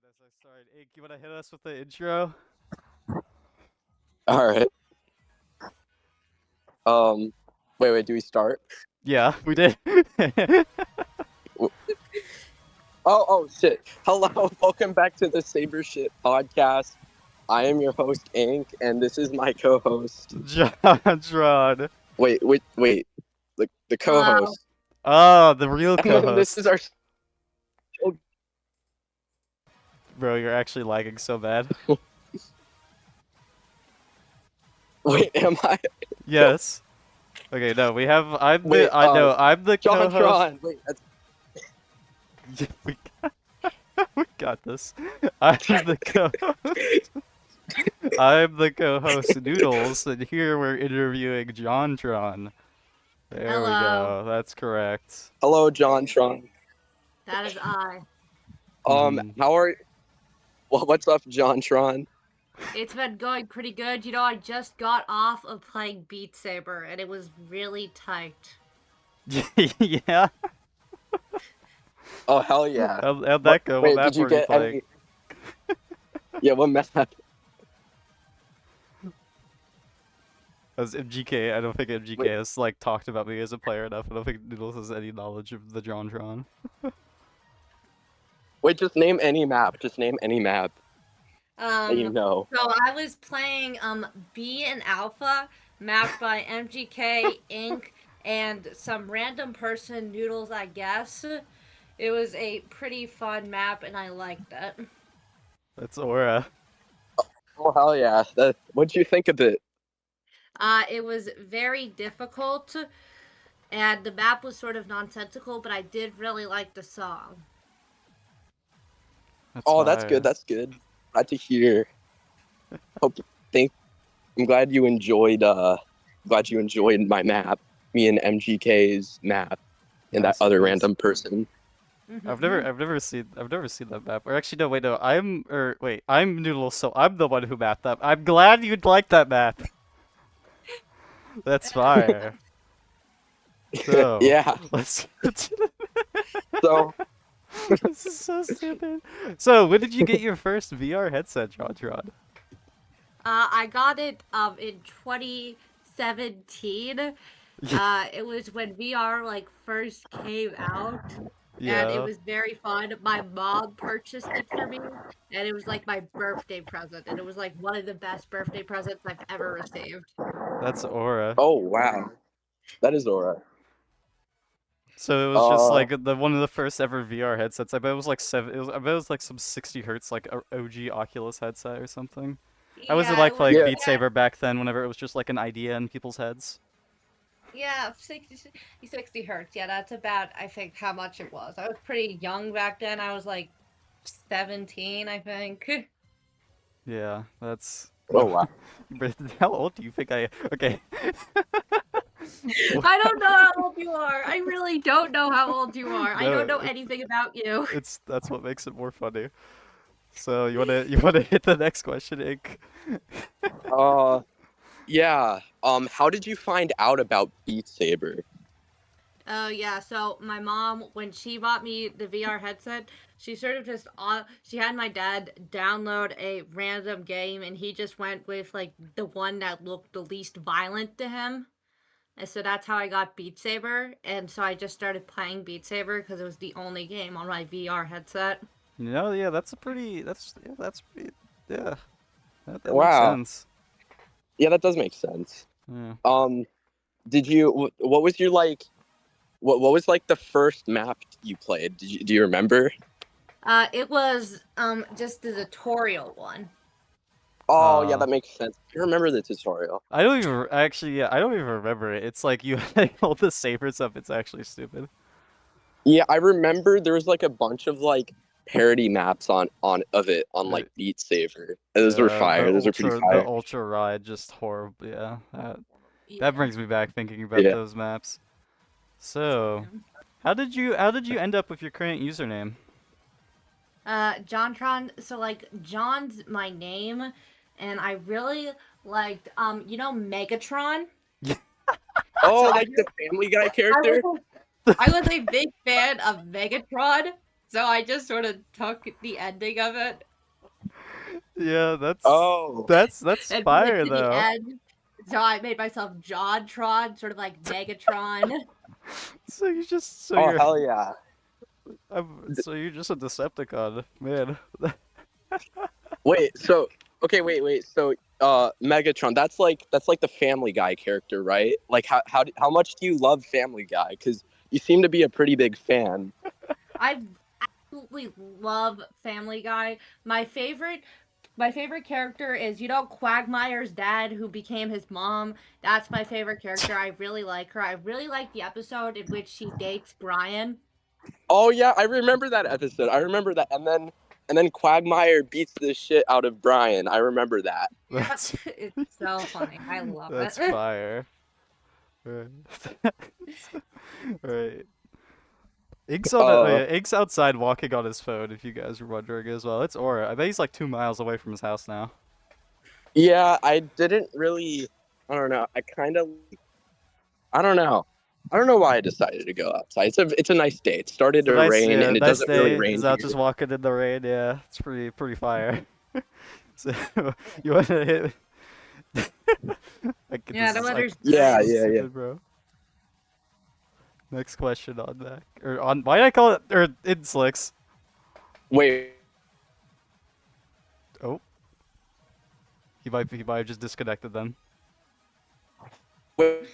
as I start. Ink, you want to hit us with the intro? All right. Wait. Do we start? Yeah, we did. Oh, shit. Hello, welcome back to the Saber Shit podcast. I am your host, Ink, and this is my co-host. JohnTron. Wait. The Hello. co-host. Oh, the real And then this co-host. is our. Bro, you're actually lagging so bad. Wait, am I? Yes. Okay, no, we have. I'm the. Wait, I'm the co-host. JohnTron. Wait, that's... Yeah, we got this. I'm the co-host. I'm the co-host, Noodles, and here we're interviewing JohnTron. There we Hello. go. That's correct. Hello, JohnTron. That is I. How are? Well, what's up, JohnTron? It's been going pretty good. You know, I just got off of playing Beat Saber, and it was really tight. Yeah. Oh, hell yeah. How'd that go? Wait, What map did you were you get playing? any? Yeah, what map? As MGK, I don't think MGK Wait. has like talked about me as a player enough. I don't think Noodles has any knowledge of the JohnTron. Wait, just name any map. Just name any map that you know. So I was playing B and Alpha, mapped by MGK, Ink, and some random person, Noodles, I guess. It was a pretty fun map, and I liked it. That's Aura. Oh, hell yeah. What'd you think of it? It was very difficult, and the map was sort of nonsensical, but I did really like the song. That's good. That's good. Glad to hear. I'm glad you enjoyed. Glad you enjoyed my map. Me and MGK's map, and Nice, that other nice. random person. I've never seen that map. Or actually, no, wait, no. I'm Noodles, so I'm the one who mapped that. I'm glad you'd like that map. That's fire. So, Yeah. let's. So This is so stupid. So, when did you get your first VR headset, JohnTron? I got it in 2017. It was when VR like first came out, and it was very fun. My mom purchased it for me, and it was like my birthday present, and it was like one of the best birthday presents I've ever received. That's Aura. Oh wow, that is Aura. So it was just like one of the first ever VR headsets. I bet it was like I bet it was like some 60 hertz like OG Oculus headset or something. How was it like playing Yeah. Beat Saber back then? Whenever it was just like an idea in people's heads. Yeah, 60 hertz. Yeah, that's about, I think, how much it was. I was pretty young back then. I was like 17, I think. Yeah, that's. Oh wow. But how old do you think I? Okay. I don't know how old you are. I really don't know how old you are. I don't know anything about you. That's what makes it more funny. So you wanna hit the next question, Ink? Yeah. How did you find out about Beat Saber? Oh, yeah. So my mom, when she bought me the VR headset, she sort of just she had my dad download a random game, and he just went with like the one that looked the least violent to him. And so that's how I got Beat Saber, and so I just started playing Beat Saber because it was the only game on my VR headset. Yeah, that's pretty. Yeah. That Wow. makes sense. Yeah, that does make sense. Yeah. Did you? What was your like? What was like the first map you played? Do you remember? It was just the tutorial one. Oh yeah, that makes sense. I remember the tutorial. I don't even I don't even remember it. It's like you hold the sabers up. It's actually stupid. Yeah, I remember there was like a bunch of like parody maps on it on like Beat Saber. Those were fire. Those were pretty fire. The Ultra Ride, just horrible. Yeah, Yeah. that brings me back thinking about those maps. So, how did you end up with your current username? JohnTron. So like John's my name, and I really liked you know Megatron. Oh, So like the Family Guy character. I was a big fan of Megatron, So I just sort of took the ending of it Yeah, Oh. that's and put it fire to the though. end. So I made myself JohnTron, sort of like Megatron. So you just Oh hell yeah. so you're just a Decepticon, man. Wait, so okay, wait. So Megatron, that's like the Family Guy character, right? Like how much do you love Family Guy? Cuz you seem to be a pretty big fan. I absolutely love Family Guy. My favorite character is Quagmire's dad who became his mom. That's my favorite character. I really like her. I really like the episode in which she dates Brian. Oh yeah, I remember that episode. I remember that. And then Quagmire beats the shit out of Brian. I remember that. Yep, That's it's so funny. I love that's it. fire. Right. Right. Uh Ink's outside walking on his phone, if you guys were wondering as well. It's Aura. I bet he's like 2 miles away from his house now. yeah, I didn't really I don't know. I don't know. I don't know why I decided to go outside. It's a nice day. It started It's a to rain and it nice doesn't really day. He's rain out just here. walking in the rain. Yeah, it's pretty fire. So you want to hit? Yeah, the weather's Yeah, nice. So yeah, yeah. stupid, bro. Next question on that, or on why did I call it or in slicks? Wait. Oh, he might have just disconnected then. Wait.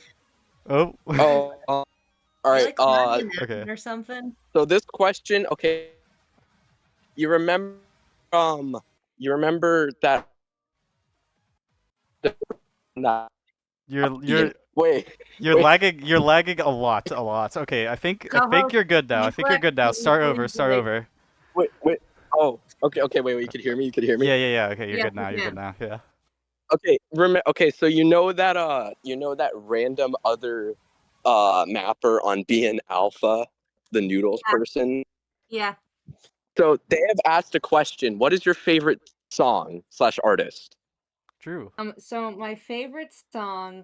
Oh, Oh, all You right. like climbing a okay. mountain or something? So this question, okay, you remember you remember that that You're Ian, you're wait, you're wait, lagging. You're lagging a lot, a lot. Okay, I think Co-host, you're good now. can I you think you're click? good now. Can you Start over. please Start like? over. wait. Oh, okay, wait. You could hear me. You could hear me. Yeah. Okay, you're Yes, good you now. You're good can. now. Yeah. Okay, okay. So you know that random other mapper on being Alpha, the noodles Yeah, person. yeah. So they have asked a question. What is your favorite song slash artist? True. So my favorite song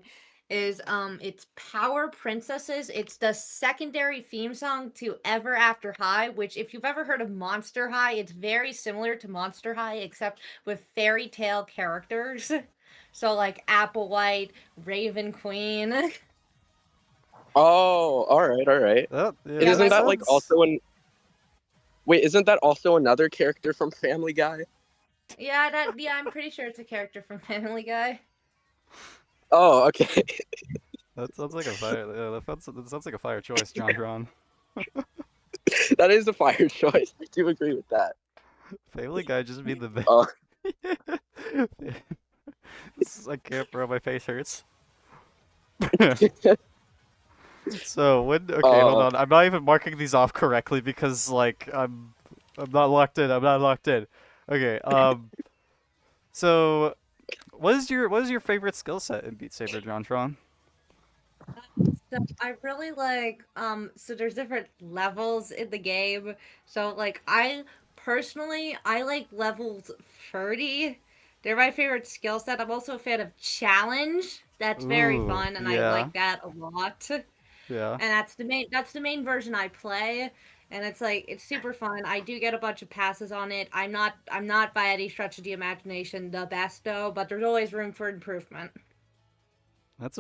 is it's Power Princesses. It's the secondary theme song to Ever After High, which if you've ever heard of Monster High, it's very similar to Monster High except with fairy tale characters. So like Applewhite, Raven Queen. Oh, all right. Oh, yeah, And Yeah, makes isn't my that like sense. also an wait? Isn't that also another character from Family Guy? yeah, I'm pretty sure it's a character from Family Guy. Oh, okay. That sounds like a fire. Yeah, that sounds like a fire choice, JohnTron. That is a fire choice. I do agree with that. Family Guy just be the best. Uh, I can't, bro. My face hurts. So when? Okay, hold uh, on. I'm not even marking these off correctly because like I'm not locked in. I'm not locked in. Okay. So what is your favorite skill set in Beat Saber, JohnTron? So I really like so there's different levels in the game. So like I like levels 30. They're my favorite skill set. I'm also a fan of challenge. That's very Ooh, fun and I yeah, like that a lot. And yeah. that's the main version I play. And it's super fun. I do get a bunch of passes on it. I'm not by any stretch of the imagination the best though, but there's always room for improvement. That's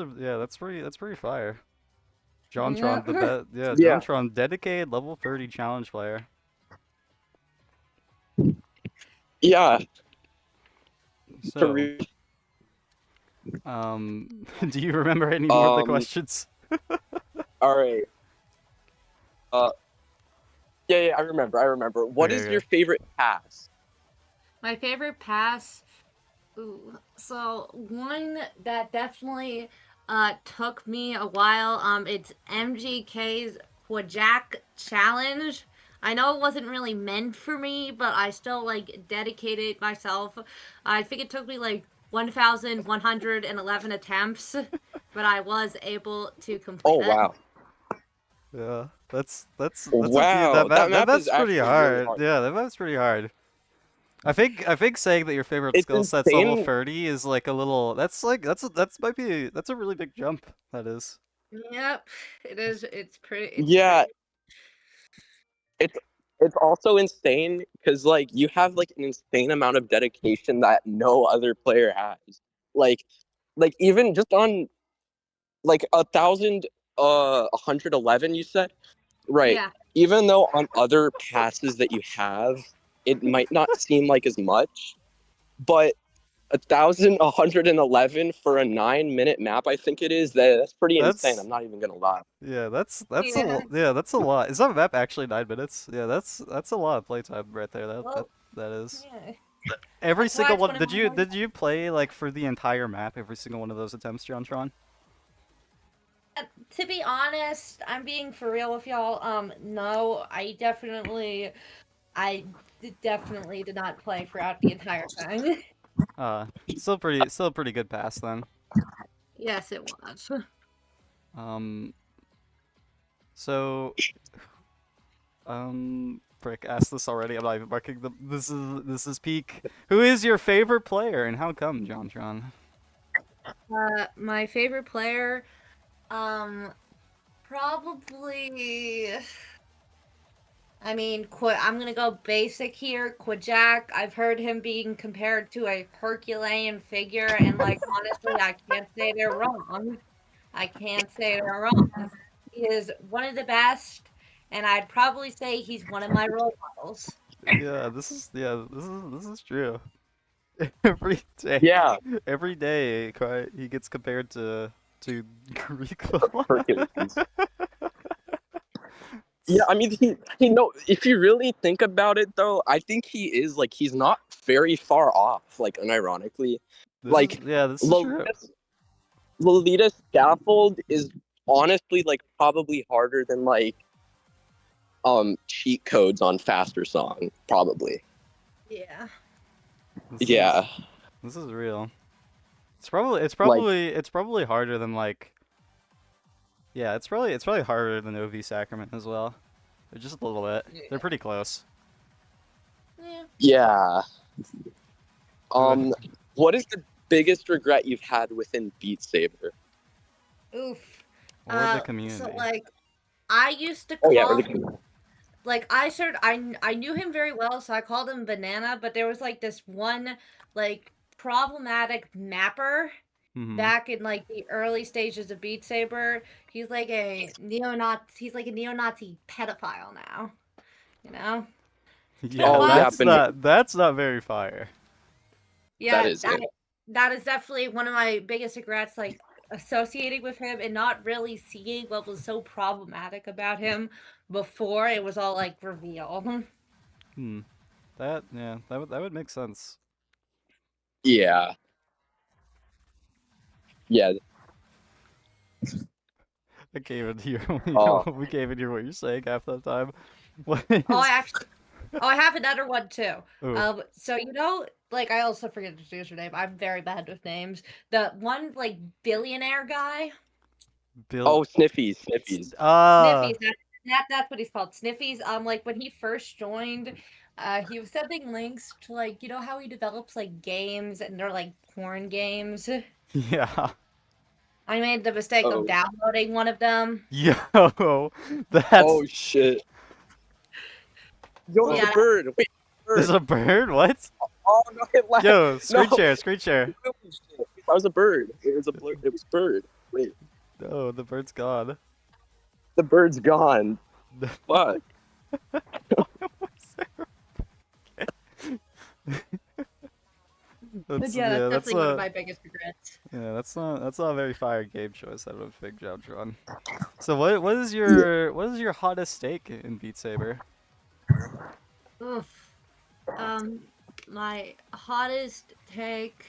pretty fire. Yeah. JohnTron, the best. Yeah, yeah, JohnTron, dedicated level 30 challenge player. yeah. For So, real. do you remember any more of the Um. questions? All right. Uh. Yeah. I remember. What is Okay, your okay. favorite pass? My favorite pass. Ooh, so one that definitely took me a while. It's MGK's Quajack Challenge. I know it wasn't really meant for me, but I still like dedicated myself. I think it took me like 1,111 attempts, but I was able to Oh complete it. wow. Yeah, that's a few. Wow. That That map is map's pretty actually really hard. hard. Yeah, that map's pretty hard. I think saying that your favorite It's skill set's level insane. 30 is like a little. That's a really big jump. That is. Yep, it is. It's pretty. It's Yeah. pretty. It's it's also insane because like you have like an insane amount of dedication that no other player has. Like, like even just on like 111, you said, right? Yeah. Even though on other passes that you have, it might not seem like as much, but 1,111 for a 9-minute map, I think it is. That's pretty insane. That's I'm not even gonna lie. yeah, that's Yeah. that's a lot. Is that map actually 9 minutes? Yeah, that's a lot of playtime right there. Well, That is. yeah. Every That's why single it's one. one of my hobbies. Did you play like for the entire map? Every single one of those attempts, JohnTron? To be honest, I'm being for real with y'all. No, I definitely did not play throughout the entire time. Still a pretty good pass then. Yes, it was. Um, so Frick asked this already. I'm not even marking the. This is peak. Who is your favorite player and how come, JohnTron? My favorite player, um, probably. I mean, I'm gonna go basic here. Quajak. I've heard him being compared to a Herculean figure, and like honestly, I can't say they're wrong. I can't say they're wrong. He is one of the best, and I'd probably say he's one of my role models. This is true. Every day, Yeah, every day, he gets compared to Rico. Hercules. Yeah, I mean, he no. If you really think about it, though, I think he is like he's not very far off. Like, unironically, like This is true. Lolita's, Lolita's scaffold is honestly like probably harder than like cheat codes on faster song, probably. Yeah. This is Yeah, this is real. like It's probably harder than like yeah, it's probably harder than OV Sacrament as well. Just a little bit. They're pretty close. Yeah. yeah. Ugh. What is the biggest regret you've had within Beat Saber? Oof. Or the So community. like, I used to Oh yeah, call like I knew him very well, so I called him Banana. But there was like this one like problematic mapper Mm-hmm. back in like the early stages of Beat Saber. He's like a neo-Nazi. He's like a neo-Nazi pedophile now. You know. It's been a Yeah, oh while. yeah, Banana. that's not very fire. That Yeah, isn't. that is definitely one of my biggest regrets, like associating with him and not really seeing what was so problematic about him before it was all like revealed. Hmm. That would make sense. Yeah, yeah. I can't even hear Oh, we can't even hear what you're saying half the time. What Oh, I is actually, oh, I have another one too. oh So like I also forget to choose her name. I'm very bad with names. The one like billionaire guy, Bill oh, Sniffies, Sniffies. Sniffies. That's what he's called, Sniffies. Like when he first joined, he was sending links to like how he develops like games and they're like porn games. yeah. I made the mistake of Oh, downloading one of them. Yo, that's oh shit. Yo, oh, there's a Yeah, bird. Wait, there's bird. a bird? What? Oh no, it left. Yo, No, screen share. holy shit. That was a bird. It was a blur. It was bird. Wait, No, the bird's gone. the bird's gone. Fuck. but That's yeah, that's that's definitely one of my biggest regrets. that's not a very fire game choice out of Big JohnTron. So what is your hottest stake in Beat Saber? Oof. My hottest take.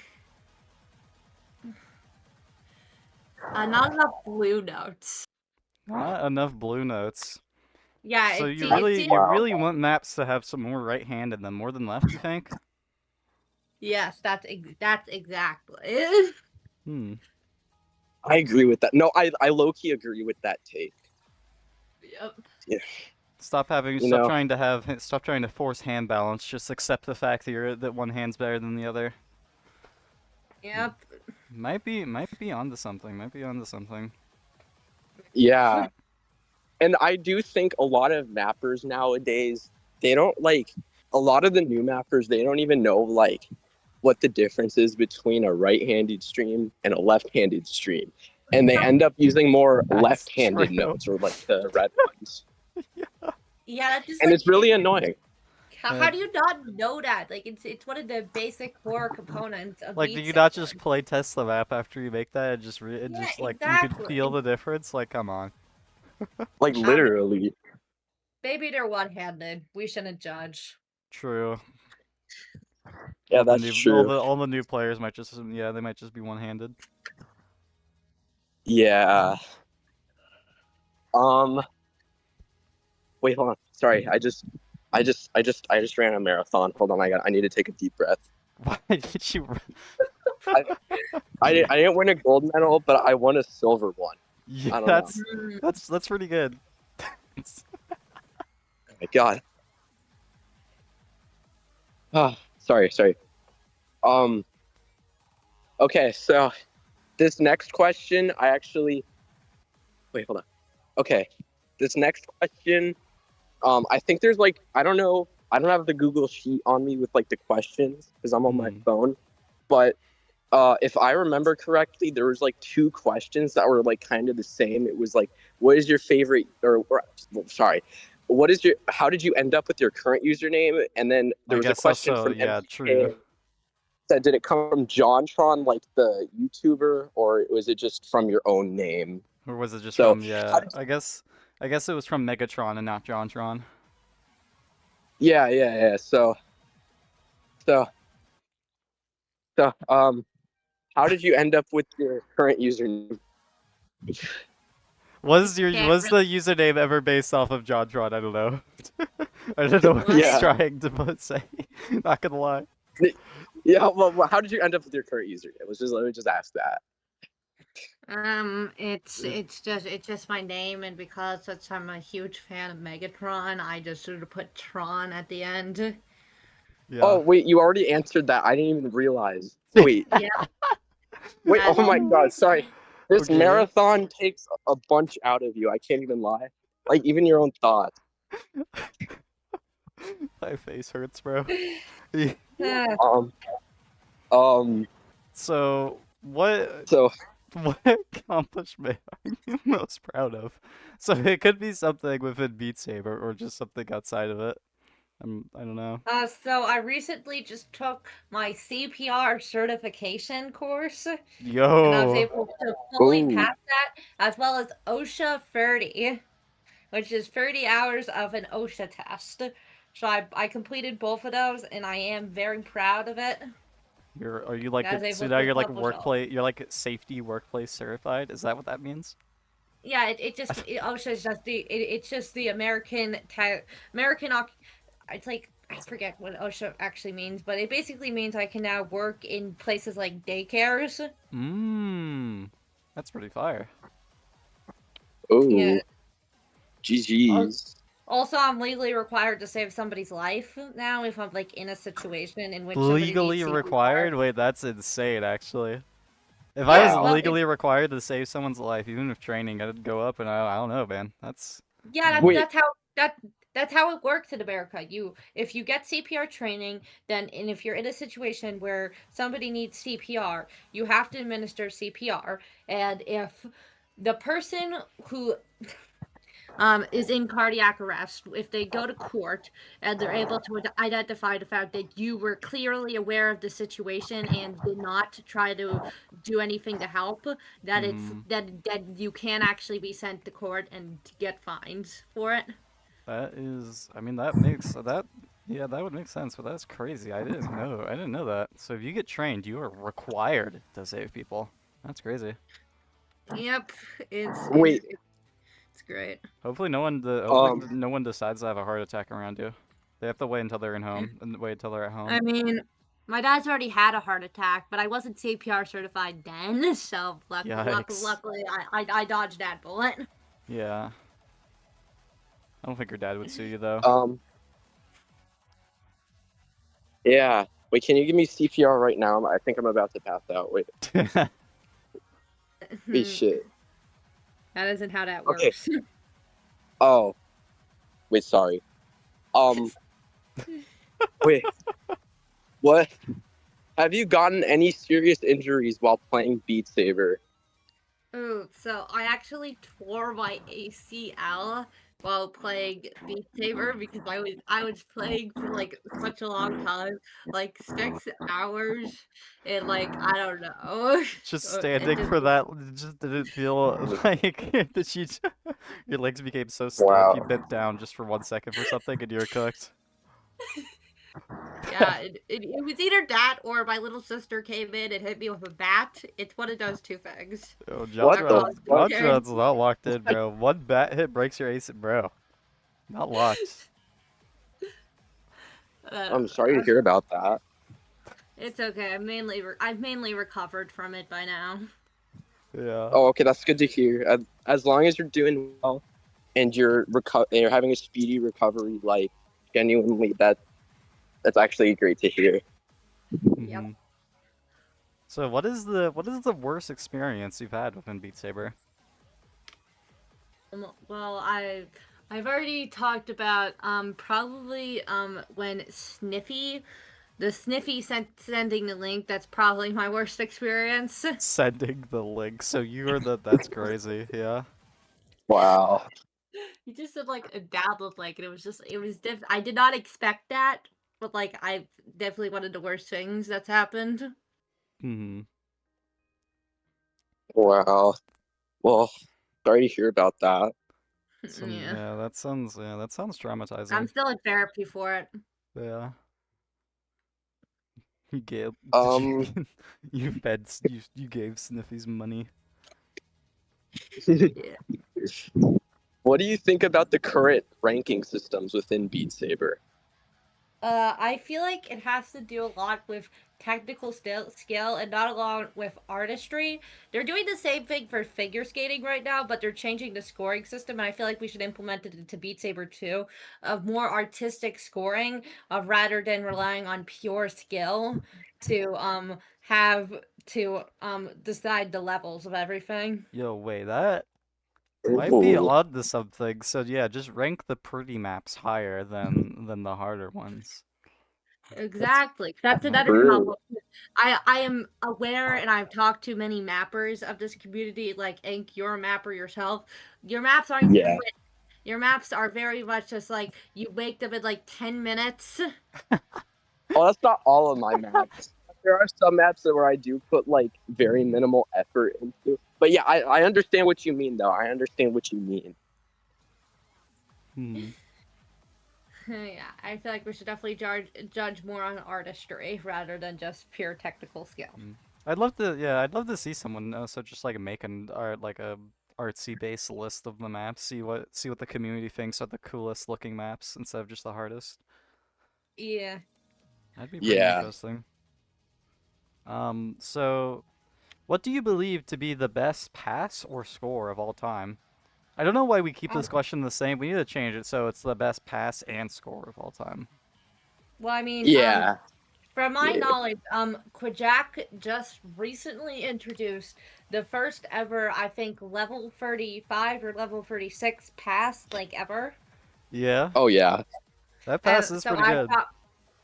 Not enough blue notes. Not enough blue notes. Yeah, So it's you Wow. really want maps to have some more right hand in them more than left, you think? yes, that's exactly. Hmm. I agree with that. No, I low key agree with that take. Yep. Yeah, you Stop know. trying to stop trying to force hand balance. Just accept the fact that one hand's better than the other. Yep. Might be onto something. Might be onto something. Yeah, and I do think a lot of mappers nowadays they don't like a lot of the new mappers. They don't even know like what the difference is between a right-handed stream and a left-handed stream, and they end up using more That's left-handed true. notes or like the red ones, Yeah, that's just and like it's really annoying. how do you not know that? Like it's one of the basic core components of Like, do Beat you not Saber. just play test the map after you make that and Yeah, just like you could feel exactly. the difference? Like, come on. Like I mean, literally. maybe they're one-handed. We shouldn't judge. True. Yeah, that's true. All the new players might just they might just be one-handed. Yeah. Wait, hold on. Sorry, I just ran a marathon. Hold on, I need to take a deep breath. Why did you? I didn't win a gold medal, but I won a silver one. Yeah, I don't know. that's pretty good. Oh my god. Oh, sorry. Okay, so this next question, I actually wait, hold on. Okay, this next question, I think there's like I don't know, I don't have the Google sheet on me with like the questions because I'm on my phone, but if I remember correctly, there was like two questions that were like kind of the same. It was like, what is your favorite, sorry, what is your, how did you end up with your current username? And then there I was a guess question also, from yeah, MTK true. said, did it come from JohnTron, like the YouTuber, or was it just from your own name? Or was it just So, from how yeah? did, I guess it was from Megatron and not JohnTron. yeah. So, how did you end up with your current username? Was the Can't username ever based off of JohnTron? I don't know. I don't know what he's Yeah. trying to say. Not gonna lie. Yeah, well, how did you end up with your current username? Let me just ask that. It's just my name, and because since I'm a huge fan of Megatron, I just sort of put Tron at the end. Yeah. Oh wait, you already answered that. I didn't even realize. Wait, Yeah. wait. Oh my god, sorry. This Okay. marathon takes a bunch out of you. I can't even lie. Like even your own thoughts. My face hurts, bro. Um, um. So what So what accomplishment are you most proud of? So it could be something within Beat Saber or just something outside of it. I don't know. So I recently just took my CPR certification course, and I was Yo. able to fully ooh, pass that, as well as OSHA 30, which is 30 hours of an OSHA test. So I completed both of those, and I am very proud of it. Are you like I was so able now to you're like accomplish all. workplace you're like safety workplace certified? Is that what that means? Yeah, OSHA is just it's just the American it's like I forget what OSHA actually means, but it basically means I can now work in places like daycares. Mmm. That's pretty fire. Yeah. ooh, GG's. Also, I'm legally required to save somebody's life now if I'm like in a situation in which somebody needs Legally CPR. required? Wait, that's insane actually. If I was Yeah, well, Wow. it, legally required to save someone's life, even if training, I'd go up and I don't know, man. I yeah, don't that, know. Wait, that's how that that's how it works in America. If you get CPR training, then and if you're in a situation where somebody needs CPR, you have to administer CPR. And if the person who is in cardiac arrest, if they go to court and they're able to identify the fact that you were clearly aware of the situation and did not try to do anything to help, that it's Hmm. that you can actually be sent to court and get fines for it. That is, I mean, that makes that, yeah, that would make sense, but that's crazy. I didn't know that. So if you get trained, you are required to save people. That's crazy. Yep, it's it's wait. it's great. Hopefully Um, no one decides to have a heart attack around you. They have to wait until they're in home and wait until they're at home. I mean, my dad's already had a heart attack, but I wasn't CPR certified then, so Yikes. luckily I dodged that bullet. Yeah. I don't think your dad would sue you though. um, yeah. Wait, can you give me CPR right now? I think I'm about to pass out. Wait, wait, shit. That isn't how that Okay. works. Oh, wait, sorry. Um, Wait, what? Have you gotten any serious injuries while playing Beat Saber? Ooh, so I actually tore my ACL while playing Beat Saber because I was playing for like such a long time, like 6 hours, and like I don't know, Just it standing just for that, just didn't feel like that your legs became so stiff, you Wow. bent down just for 1 second for something and you're cooked. yeah, it was either that or my little sister came in and hit me with a bat. It's one of those two things Oh, What that the JohnTron, caused the fuck? injury. JohnTron's not locked in, bro. One bat hit breaks your ace, bro. Not locked. I'm sorry to hear about that. It's okay. I've mainly recovered from it by now. Yeah. Oh, okay, that's good to hear. As long as you're doing well and you're having a speedy recovery, like genuinely, that's actually great to hear. Yep. Hmm. So what is the worst experience you've had within Beat Saber? Well, I've already talked about probably when Sniffy sending the link. That's probably my worst experience. Sending the link. So you are that's crazy. Yeah. Wow. He just said like a download link, and I did not expect that, but like I definitely one of the worst things that's happened. Hmm. Wow. Well, sorry to hear about that. Yeah, That sounds I'm traumatizing. still in therapy for it. Yeah. You gave did you Um, you gave Sniffy's money. Yeah. what do you think about the current ranking systems within Beat Saber? I feel like it has to do a lot with technical skill and not a lot with artistry. They're doing the same thing for figure skating right now, but they're changing the scoring system, and I feel like we should implement it into Beat Saber too, of more artistic scoring, rather than relying on pure skill to have to decide the levels of everything. Yo, wait, that might be Ooh, odd to something. So yeah, just rank the pretty maps higher than the harder ones. That's Exactly. That's might another be. true. problem. I am aware, and I've talked to many mappers of this community. Like Ink, you're a mapper yourself. Your maps aren't Yeah. quick. Your maps are very much just like you make them in like 10 minutes. Oh, that's not all of my maps. There are some maps where I do put like very minimal effort into. But yeah, I understand what you mean though. I understand what you mean. Hmm. Yeah, I feel like we should definitely judge more on artistry rather than just pure technical skill. Hmm. I'd love to see someone also just like make an art like a artsy based list of the maps, see what the community thinks are the coolest looking maps instead of just the hardest. Yeah. That'd be pretty Yeah. interesting. So what do you believe to be the best pass or score of all time? I don't know why we keep this question the same. We need to change it so it's the best pass and score of all time. Well, I mean, Yeah. from my Yeah. knowledge, Quajak just recently introduced the first ever, I think, level 35 or level 36 pass, like, ever. Yeah, Oh yeah. that pass And is so pretty good.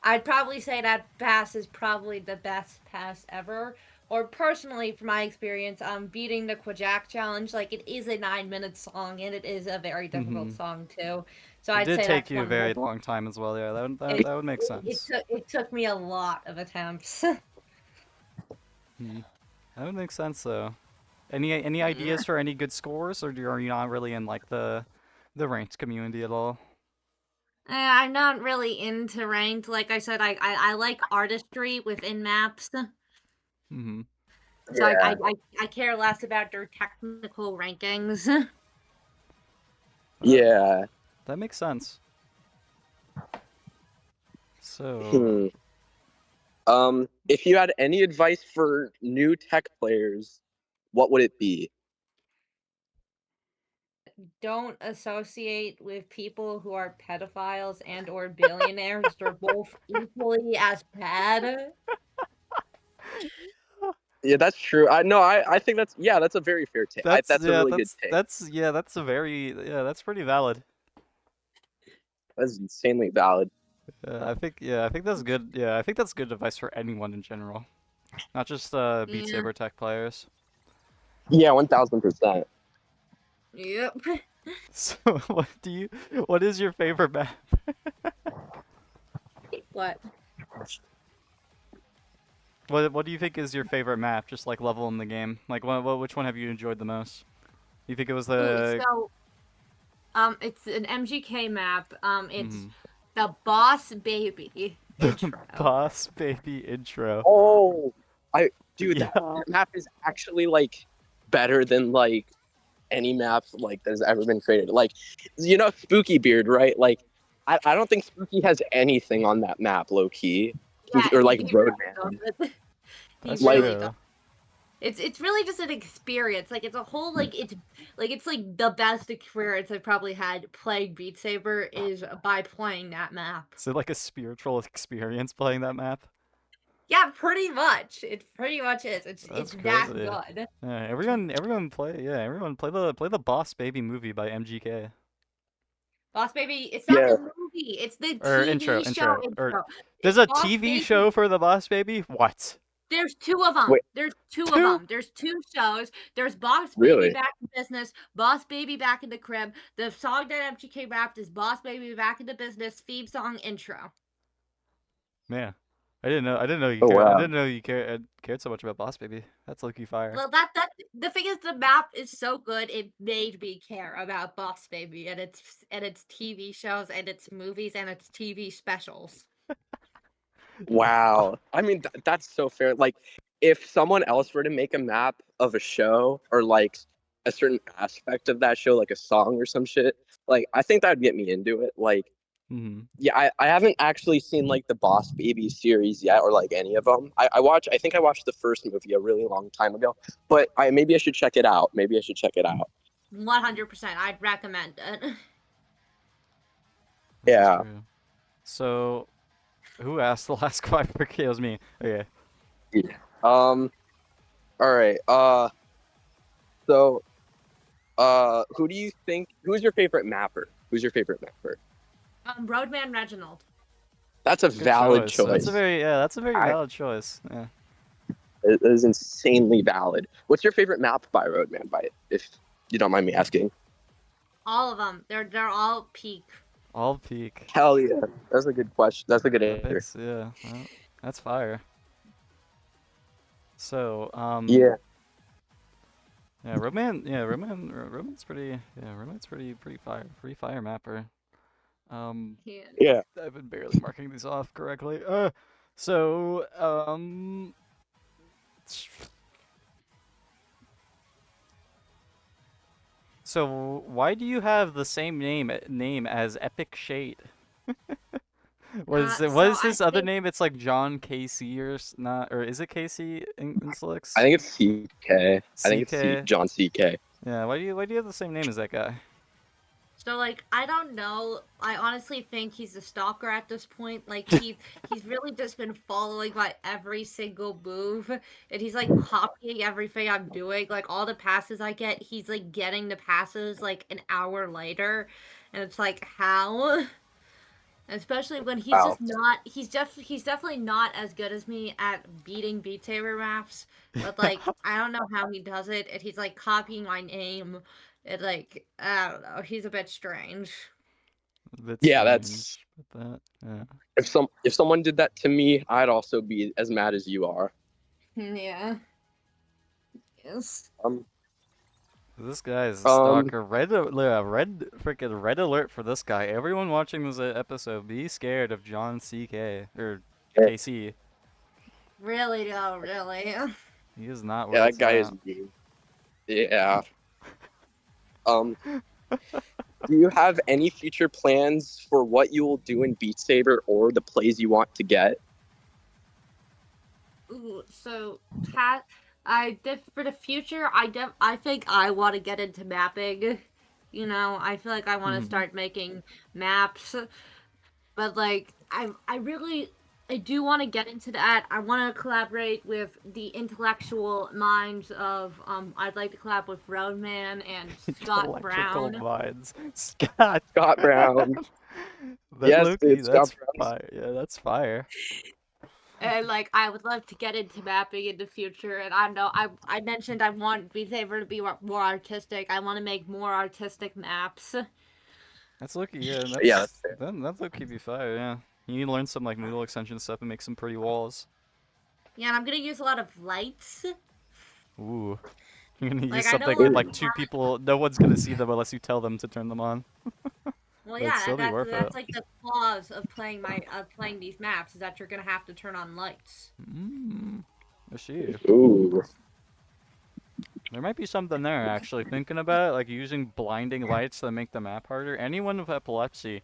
I'd probably say that pass is probably the best pass ever. Or personally, from my experience, beating the Quajak challenge, like, it is a 9-minute song, and it is a very difficult Hmm. song, too. So It I'd did say take that's you a one of the. very long time as well. Yeah, It, that would make sense. it took me a lot of attempts. Hmm. That would make sense though. Any ideas for any good scores, or are you not really in like the ranked community at all? I'm not really into ranked. Like I said, I like artistry within maps. Hmm. So Yeah. I care less about their technical rankings. That Yeah. that makes sense. So, Hmm. If you had any advice for new tech players, what would it be? Don't associate with people who are pedophiles and or billionaires. They're both equally as bad. Yeah, that's true. I think that's a very fair take. that's That's a yeah, really good take. that's a very yeah, that's pretty valid. That's insanely valid. I think that's good. Yeah, I think that's good advice for anyone in general, not just Beat Yeah. Saber tech players. Yeah, 1000%. Yep. So, what is your favorite map? What? What do you think is your favorite map? Just like level in the game. Like, which one have you enjoyed the most? You think it was Ooh, the so it's an MGK map. It's mhm. the Boss Baby The intro. Boss Baby intro? Oh, dude, Yeah. that map is actually like better than like any map like that's ever been created. Like, Spooky Beard, right? Like, I don't think Spooky has anything on that map, low key, Yeah, or like he really Roadman. does. He That's Like, really does. true. It's really just an experience. Like it's a whole it's like the best experience I've probably had playing Beat Saber is by playing that map. Is it like a spiritual experience playing that map? Yeah, pretty much. It pretty much is. It's That's that crazy. good. Yeah, everyone play the Boss Baby movie by MGK. Boss Baby, it's not yeah, the movie. It's the Or TV show or intro. there's It's a Boss TV Baby. show for the Boss Baby? What? There's two of them. wait, There's two of Two? them. There's two shows. There's Boss Baby really? Back in Business, Boss Baby Back in the Crib. The song that MGK rapped is Boss Baby Back in the Business theme song intro. Man. I didn't know you Oh cared. I wow, didn't know you cared so much about Boss Baby. That's low-key fire. Well, that the thing is, the map is so good. It made me care about Boss Baby and its TV shows and its movies and its TV specials. wow. I mean, that's so fair. Like, if someone else were to make a map of a show or like a certain aspect of that show, like a song or some shit, like I think that'd get me into it. Like, Hmm. yeah, I haven't actually seen like the Boss Baby series yet, or like any of them. I think I watched the first movie a really long time ago, but maybe I should check it out. Maybe I should check it out. 100%, I'd recommend it. That's Yeah. true. So, who asked the last question? Okay, it was me. Okay. Yeah. All right. So, who's your favorite mapper? Who's your favorite mapper? Roadman Reginald. That's a Good valid choice. That's a choice. very I, valid choice. Yeah. it is insanely valid. What's your favorite map by Roadman? If you don't mind me asking. All of them. They're all peak. All peak. Hell yeah, that's a good question. That's a good answer. Well, that's fire. So, Yeah. Roman's pretty fire. Pretty fire mapper. Yeah. Yeah. I've been barely marking these off correctly. So, so why do you have the same name as EpicShade? What So is I his other think name? It's like John KC not, or is it KC in I Slicks? think it's CK. I think it's CK. John CK. Yeah, why do you have the same name as that guy? so. Like I don't know. I honestly think he's a stalker at this point. Like he's really just been following my every single move, and he's like copying everything I'm doing. Like all the passes I get, he's like getting the passes like an hour later, and it's like how. Especially when he's Wow. just not he's definitely not as good as me at beating Beat Saber maps. But like I don't know how he does it, and he's like copying my name. It like I don't know, he's a bit strange. A bit Yeah, that's strange, but that yeah. if someone did that to me, I'd also be as mad as you are. Yeah. Yes. This guy is a Um, stalker. Freaking red alert for this guy. Everyone watching this episode, be scared of John CK or yeah, KC. Really though, really. He is not worth that his guy is time. mean. Yeah. Um, do you have any future plans for what you will do in Beat Saber or the plays you want to get? Ooh, so Pat, I did for the future. I think I want to get into mapping. You know, I feel like I want to Mhm. start making maps. But like I do want to get into that. I want to collaborate with the intellectual minds of I'd like to collab with Roadman and Scott Electrical Brown. minds. Scott Scott Brown. Brown. That Yes, Loki, dude, Scott that's Brown's. fire. Yeah, that's fire. And like I would love to get into mapping in the future, and I know I mentioned I want Beat Saber to be more artistic. I want to make more artistic maps. That's Loki. Yeah, Yeah, that's that's fair. that Loki be fire. Yeah, you need to learn some like noodle extension stuff and make some pretty walls. Yeah, and I'm gonna use a lot of lights. Ooh, you're gonna use Like I know something a lot with of like two people. No one's gonna see them unless you tell them to turn them on. well, But it'd yeah, still be worth it. that's like the clause of playing these maps is that you're gonna have to turn on lights. Mmm. I see. Ooh. There might be something there actually. Thinking about it, like using blinding lights that make the map harder. Anyone with epilepsy,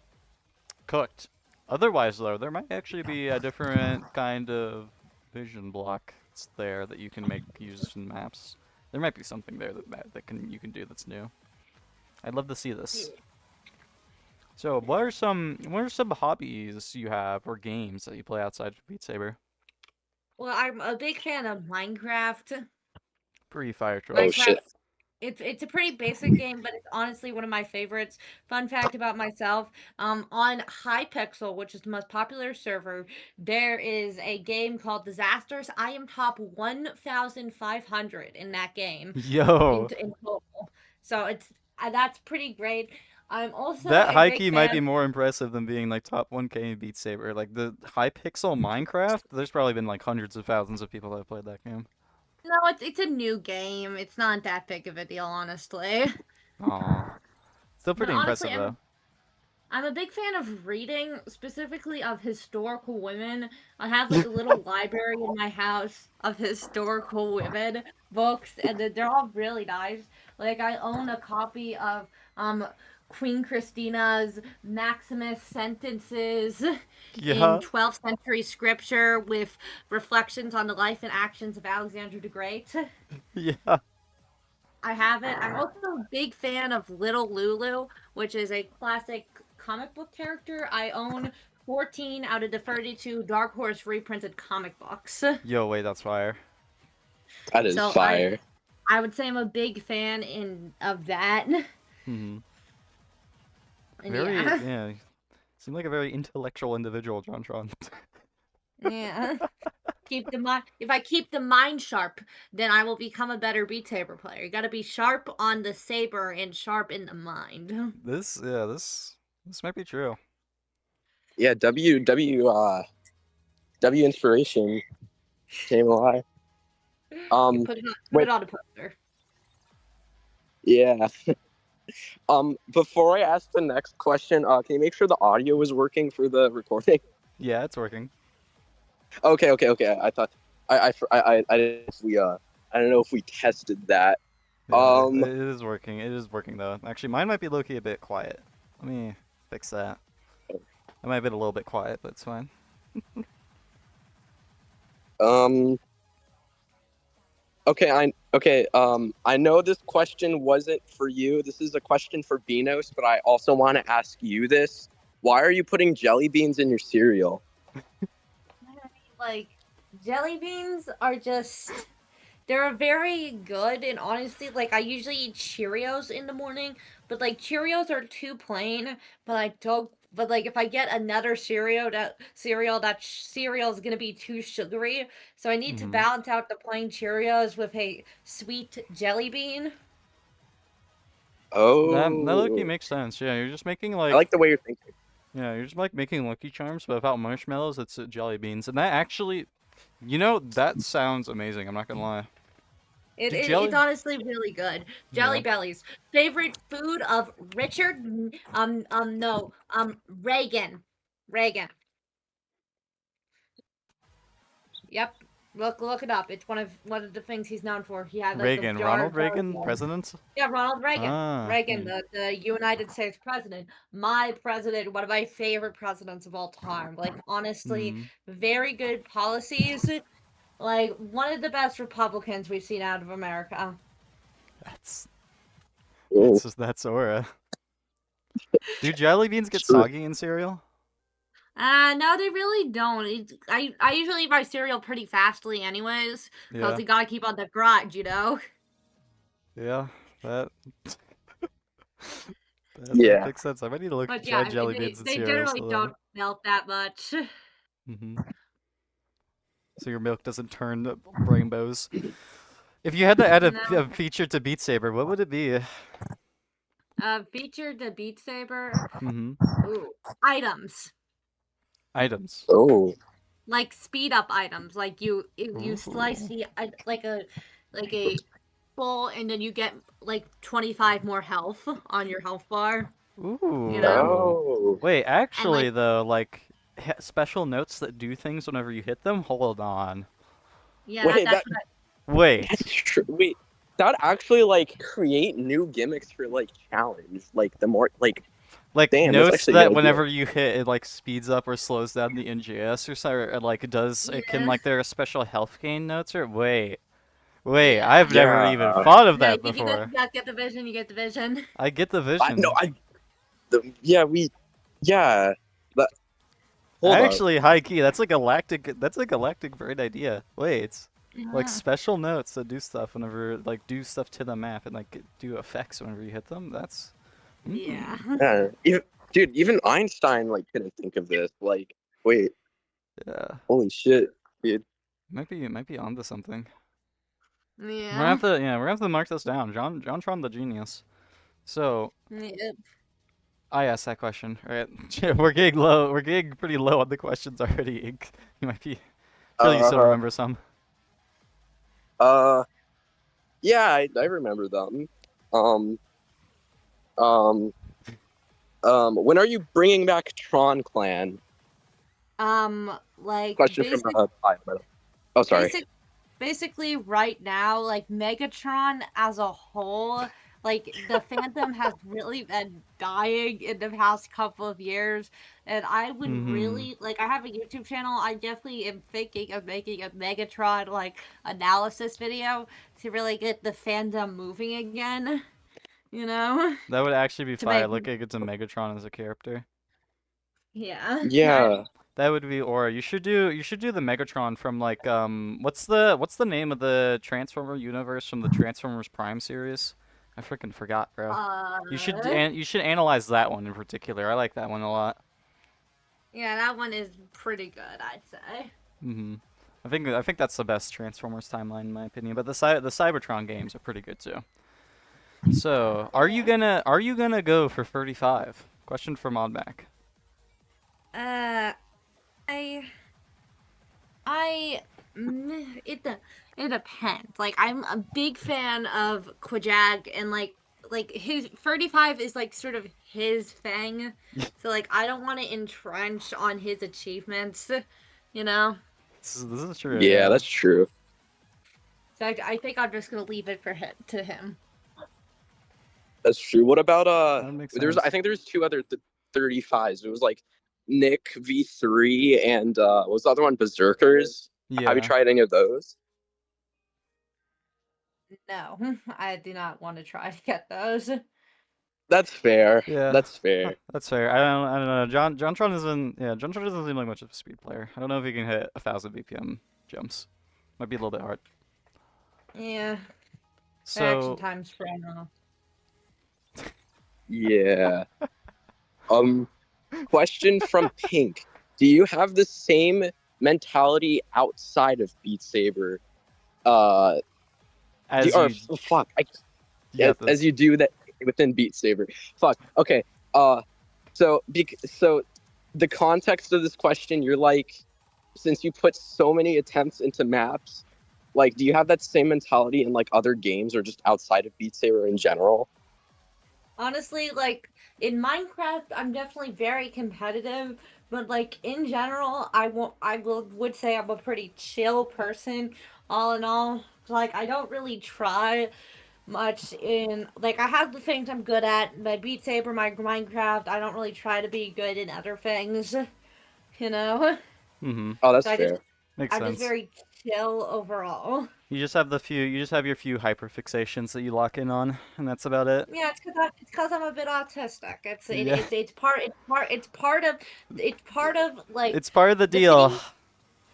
cooked. Otherwise, though, there might actually be a different kind of vision block there that you can make use in maps. There might be something there that you can do that's new. I'd love to see this. So, what are some hobbies you have or games that you play outside of Beat Saber? Well, I'm a big fan of Minecraft. Pretty fire Oh choice. Minecraft shit. it's a pretty basic game, but it's honestly one of my favorites. Fun fact about myself, on Hypixel, which is the most popular server, there is a game called Disasters. I am top 1,500 in that game Yo, in total. So it's that's pretty great. I'm also that a high big key might be fan. more impressive than being like top 1K in Beat Saber. Like the high pixel Minecraft, there's probably been like hundreds of thousands of people that have played that game. No, it's a new game. It's not that big of a deal, honestly. Aw, still But pretty honestly, impressive though. I'm a big fan of reading, specifically of historical women. I have like a little library in my house of historical women books, and they're all really nice. Like I own a copy of Queen Christina's Maximus sentences in Yeah, 12th century scripture with reflections on the life and actions of Alexander the Great. yeah. I have it. I'm also a big fan of Little Lulu, which is a classic comic book character. I own 14 out of the 32 Dark Horse reprinted comic books. Yo, wait, that's fire. That is So fire. I would say I'm a big fan in of that. Hmm. And Very, yeah. yeah. Seem like a very intellectual individual, JohnTron. Yeah. Keep the mind if I keep the mind sharp, then I will become a better Beat Saber player. You gotta be sharp on the saber and sharp in the mind. This might be true. Yeah, W inspiration came alive. You put Wait, it on a poster. yeah. Before I ask the next question, can you make sure the audio is working for the recording? Yeah, it's working. Okay. I thought I didn't know if we I don't know if we tested that. Yeah, it is working. It is working though. Actually, mine might be low-key a bit quiet. Let me fix that. I might have been a little bit quiet, but it's fine. Um. I know this question wasn't for you. This is a question for Beanos, but I also want to ask you this. Why are you putting jelly beans in your cereal? Like jelly beans are just they're very good, and honestly like I usually eat Cheerios in the morning, but like Cheerios are too plain, but I don't but like if I get another that cereal is gonna be too sugary, so I need to Hmm. balance out the plain Cheerios with a sweet jelly bean. That low-key Oh, makes sense. Yeah, you're just making I like like the way you're thinking. yeah, you're just like making Lucky Charms, but without marshmallows, it's jelly beans, and that actually, that sounds amazing. I'm not gonna lie. Do It's jelly? honestly really good. Jelly Yeah. bellies. Favorite food of Richard? No. Reagan. Reagan. Yep. Look it up. It's one of the things he's known for. He had like the Reagan, jar Ronald jar. Reagan, president. Yeah, Ronald Reagan. Ah. Reagan, the United States president. My president, one of my favorite presidents of all time. Like honestly, Hmm. very good policies. Like one of the best Republicans we've seen out of America. That's Oh, that's aura. Do jelly beans get sure. soggy in cereal? No, they really don't. I usually eat my cereal pretty fastly, anyways, because Yeah. you gotta keep on the grind, you know. Yeah. That That Yeah. makes sense. I might need to But try yeah, jelly beans and they cereal. generally don't melt that much. Mm-hmm. So your milk doesn't turn rainbows. If you had to add a No. feature to Beat Saber, what would it be? Featured the Beat Saber. Mm-hmm. Ooh, items. Items. Oh. Like speed up items. Like you slice Ooh. the like a full, and then you get like 25 more health on your health bar. You know, Ooh. Oh. Wait, and like actually though, like special notes that do things whenever you hit them. Hold on. yeah, Wait, that's what. Wait. that's true. Wait, that would actually like create new gimmicks for like challenge. Like the more like, Like damn, that's notes actually a that good idea. whenever you hit it like speeds up or slows down the NGS or something, or, like it can Yeah, like there are special health gain notes or wait, yeah. I've never Yeah. even thought of No, that you before. get the vision. You get the vision. I get the I no, vision. yeah, yeah. But hold up. Actually, high key, that's a galactic brain idea. Wait, like Yeah. special notes that do stuff whenever like do stuff to the map and like do effects whenever you hit them. That's Yeah. Yeah, dude, even Einstein like couldn't think of this. Like, wait, yeah. holy shit, dude. Might be onto something. Yeah. We're gonna have to mark this down. JohnTron the genius. So Yep. I asked that question, right? We're getting low. We're getting pretty low on the questions already. Ink. You might be. Feel like you still Uh, remember some. uh, yeah, I remember them. Um, um, when are you bringing back Tron Clan? Like Question from Pi. Oh, sorry. basic, basically right now, like Megatron as a whole, like the fandom has really been dying in the past couple of years, and I would Mm-hmm. really like. I have a YouTube channel. I definitely am thinking of making a Megatron like analysis video to really get the fandom moving again. You know, That would actually be to fire. make Looking at Megatron as a character. yeah. Yeah, That would be aura. You should do the Megatron from like what's the name of the Transformer universe from the Transformers Prime series? I freaking forgot, bro. Uh, You should analyze that one in particular. I like that one a lot. yeah, that one is pretty good, I'd say. Mhm. I think that's the best Transformers timeline in my opinion. But the Cybertron games are pretty good too. So are you gonna go for 35? Question from Oddback. Uh, I I it depends. Like I'm a big fan of Quajag, and like his 35 is like sort of his thing. So like I don't want to entrench on his achievements, you know. This is true. yeah, Yeah. that's true. So I think I'm just gonna leave it for him to him. That's true. What about That makes there's I sense. think there's two other 35s. It was like Nick V3 and what was the other one? Berserkers. Have you Yeah. tried any of those? No, I do not want to try to get those. That's fair. Yeah, That's fair. that's fair. I don't know. JohnTron isn't. Yeah, JohnTron doesn't seem like much of a speed player. I don't know if he can hit 1,000 BPM jumps. Might be a little bit hard. Yeah, reaction So times for now. Yeah. Um, question from Pink. Do you have the same mentality outside of Beat Saber? Uh, as you fuck, you got as this. you do that within Beat Saber. Fuck. Okay. Uh, so the context of this question, you're like, since you put so many attempts into maps, like, do you have that same mentality in like other games or just outside of Beat Saber in general? Honestly, like in Minecraft, I'm definitely very competitive, but like in general, would say I'm a pretty chill person. All in all, like I don't really try much in like I have the things I'm good at, my Beat Saber, my Minecraft. I don't really try to be good in other things, you know. Mm-hmm. Oh, So that's fair. Makes I'm just sense. very chill overall. You just have your few hyperfixations that you lock in on, and that's about it. Yeah, it's because I'm a bit autistic. Yeah, It's part of like it's part of the the deal. thing,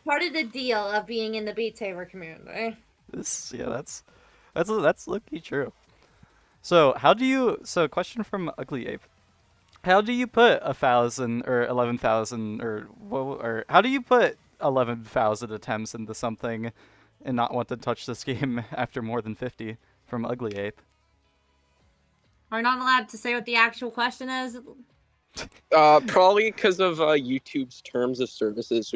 part of the deal of being in the Beat Saber community. Yeah, that's low-key true. So how do you? So question from Ugly Ape. How do you put 1,000 or 11,000 or how do you put 11,000 attempts into something and not want to touch this game after more than 50 from Ugly Ape? Are not allowed to say what the actual question is. Probably because of YouTube's terms of services.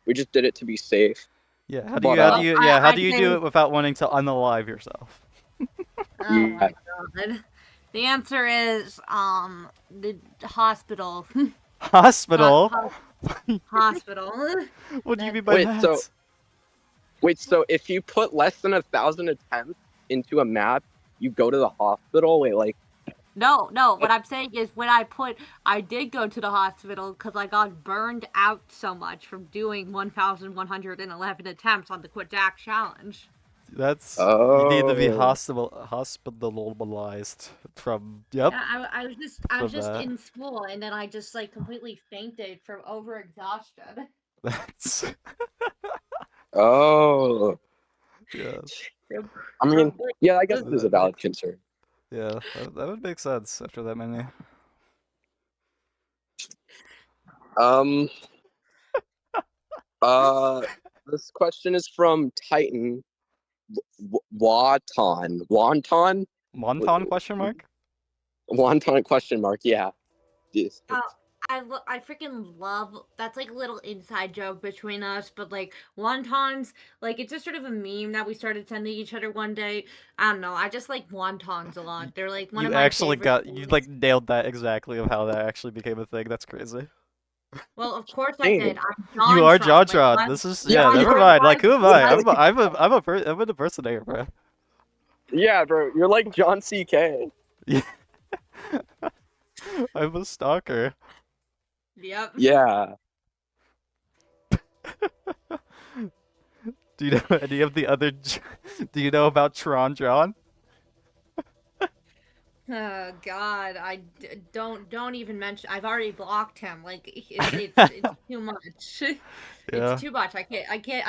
We just did it to be safe. Yeah, how do But you how do Well, you yeah, how I do you do can. it without wanting to unalive yourself? Oh yeah. my god. The answer is the hospital. Hospital? Hospital. What do you That mean by that? So if you put less than 1,000 attempts into a map, you go to the hospital. Wait, like No, what I'm saying is I did go to the hospital because I got burned out so much from doing 1,111 attempts on the Quit Jack challenge. That's you need to be oh hospitalized from yep, Yeah, I was from just that. in school and then I just like completely fainted from overexhaustion. That's oh. yeah. I mean, yeah, I guess Just- there's a valid concern. Yeah, that would make sense after that many. Um. Uh. This question is from Titan Waughton. Wonton? Wonton question mark? Wonton question mark. Yeah. Yes. Oh, I freaking love that's like a little inside joke between us, but like wontons, like it's just sort of a meme that we started sending each other one day. I don't know. I just like wontons a lot. They're like one You of my actually favorite got you like foods. nailed that exactly of how that actually became a thing. That's crazy. Well, of course I did. Damn. I'm You are JohnTron. Like JohnTron. what? This is Yeah. yeah. Never JohnTron mind. Like was who am I? was I'm an impersonator, bro. Yeah, bro. You're like John C.K. Yeah. I'm a stalker. Yep. Yeah. Do you know any of the other? Do you know about Tron? Oh God, don't even mention. I've already blocked him. Like it's too much. It's Yeah. too much. I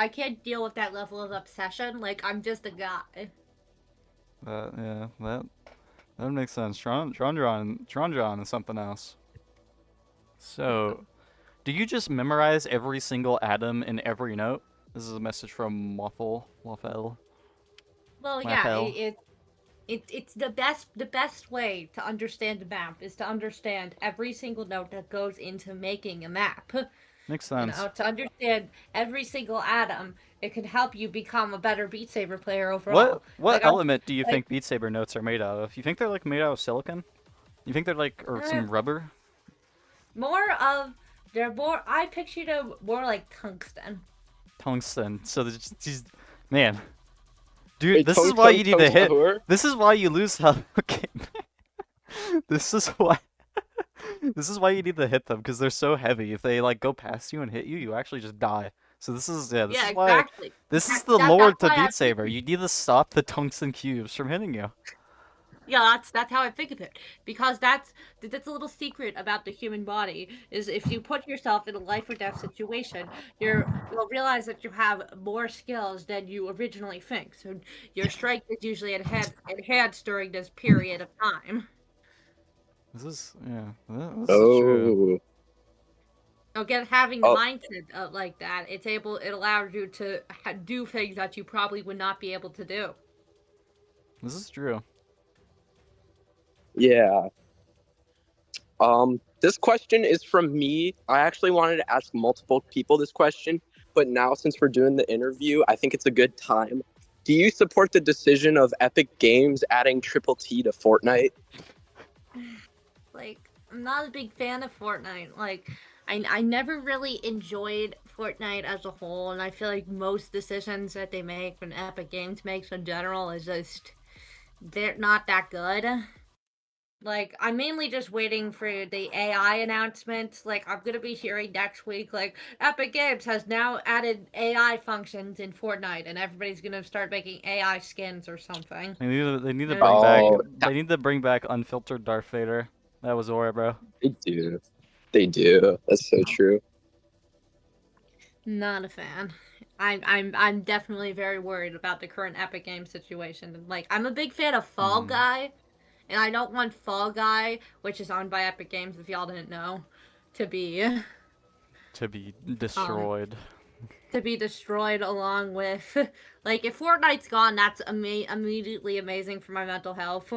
can't deal with that level of obsession. Like I'm just a guy. Yeah. That makes sense. Tron is something else. So, do you just memorize every single atom in every note? This is a message from Waffle. Well, yeah, Waffle. it's the best way to understand a map is to understand every single note that goes into making a map. Makes You sense. know, to understand every single atom, it can help you become a better Beat Saber player What overall. what Like I'm element do you like think Beat Saber notes are made out of? You think they're like made out of silicon? You think they're like or eh, some rubber? more of they're more. I picture them more like tungsten. Tungsten. So there's just these man. Dude, Wait, this is tung why tung you need tung to hit. sahur? This is why you lose health. Okay. This is why this is why you need to hit them because they're so heavy. If they like go past you and hit you, you actually just die. So this Yeah, is why exactly. this is the That's lore to why I Beat Saber. You need to stop the tungsten cubes from hitting you. yeah, that's how I think of it. Because that's a little secret about the human body is if you put yourself in a life or death situation, you'll realize that you have more skills than you originally think. So your strength is usually enhanced during this period of time. This is yeah, this is true. Oh. Again, having the Oh. mindset of like that, it allows you to do things that you probably would not be able to do. This is true. Yeah. This question is from me. I actually wanted to ask multiple people this question, but now since we're doing the interview, I think it's a good time. Do you support the decision of Epic Games adding triple T to Fortnite? Like, I'm not a big fan of Fortnite. Like, I never really enjoyed Fortnite as a whole, and I feel like most decisions that they make when Epic Games makes in general is just they're not that good. Like, I'm mainly just waiting for the AI announcement. Like, I'm gonna be hearing next week, like, Epic Games has now added AI functions in Fortnite, and everybody's gonna start making AI skins or something. They need to And bring it's back like, Oh, unfiltered Darth Vader. That was Aura, bro. they do. They do. That's so true. not a fan. I'm definitely very worried about the current Epic Games situation. Like, I'm a big fan of Fall Hmm. Guy, and I don't want Fall Guy, which is owned by Epic Games, if y'all didn't know, to be To be um destroyed. destroyed along with like if Fortnite's gone, that's immediately amazing for my mental health.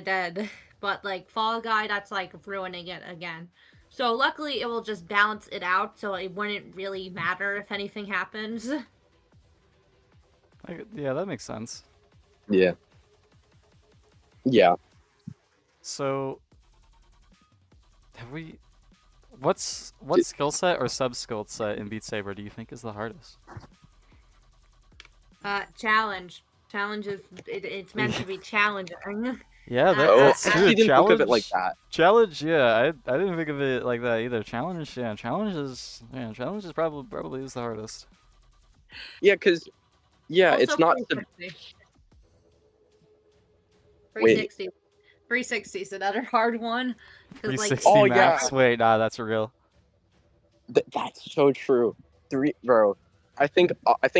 Dead, but like Fall Guy, that's like ruining it again. So luckily, it will just balance it out, so it wouldn't really matter if anything happens. Yeah, that makes sense. Yeah. Yeah. So, have we? What skill set or sub-skill set in Beat Saber do you think is the hardest? Challenge. Challenge is it's meant to be challenging. Yeah, Oh, that's I true. actually didn't think of it like Challenge, that. challenge. Yeah, I didn't think of it like that either. Challenge, yeah, challenge is probably is the hardest. Yeah, because Also, it's not. 360. Wait. 360. 360 is another hard one. Cause like 360 Oh maps. yeah, Wait, nah, that's real. that's so true. Bro. I think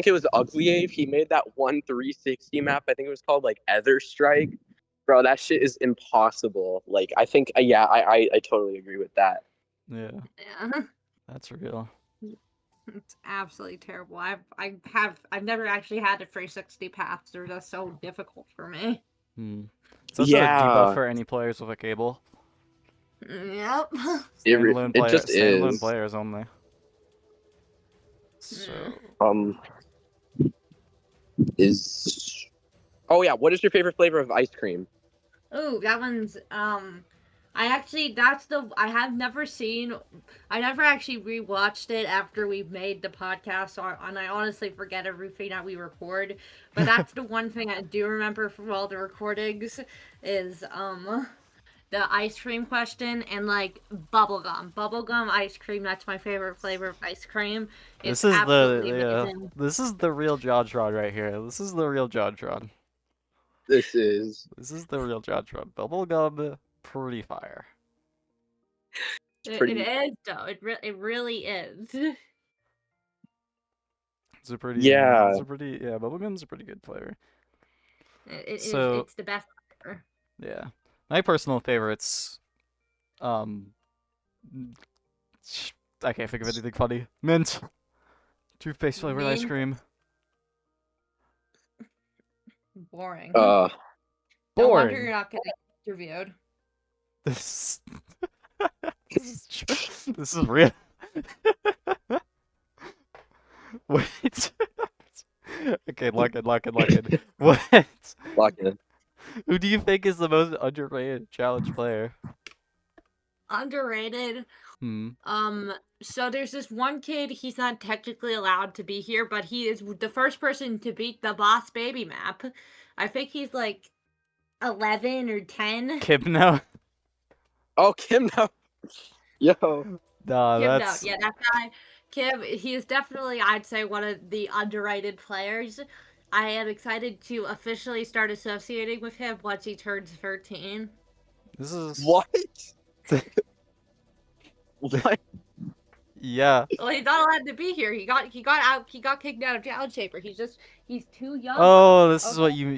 it was Ugly Ape. He made that one 360 map. I think it was called like Ether Strike. Bro, that shit is impossible. Like I think yeah, I totally agree with that. Yeah, yeah. that's real. It's absolutely terrible. I've never actually had a 360 path. They're just so difficult for me. Hmm. It's also a debuff Yeah, for any players with a cable. Yep. it just Standalone is. players only. So, Um, is oh yeah, what is your favorite flavor of ice cream? Ooh, that one's I actually I never actually rewatched it after we made the podcast, so and I honestly forget everything that we record. But that's the one thing I do remember from all the recordings is the ice cream question and like bubblegum. Bubblegum ice cream, that's my favorite flavor of ice cream. this It's is absolutely yeah, amazing. this is the real JohnTron right here. This is the real JohnTron. This is This is the real JohnTron. Bubblegum, pretty fire. It pretty. is though. It really is. Yeah, Bubblegum's a pretty good flavor. It is. So, It's the best flavor. yeah. My personal favorites, um, I can't think of anything funny. Mint. Toothpaste flavored ice Mint, cream. boring. uh, No wonder Boring. you're not getting interviewed. This, this is real. Wait. Okay, lock it. What? lock it in. Who do you think is the most underrated challenge player? Underrated. Hmm. So there's this one kid. He's not technically allowed to be here, but he is the first person to beat the Boss Baby map. I think he's like 11 or 10. Kibno? Oh, Kim, no. Yo, Nah, Kim, no, that's yeah, that guy, Kim. He is definitely, I'd say, one of the underrated players. I am excited to officially start associating with him once he turns 13. this is what? What? yeah. Well, he's not allowed to be here. He got kicked out of Challenge Shaper. He's too young. Oh, this is Okay. what you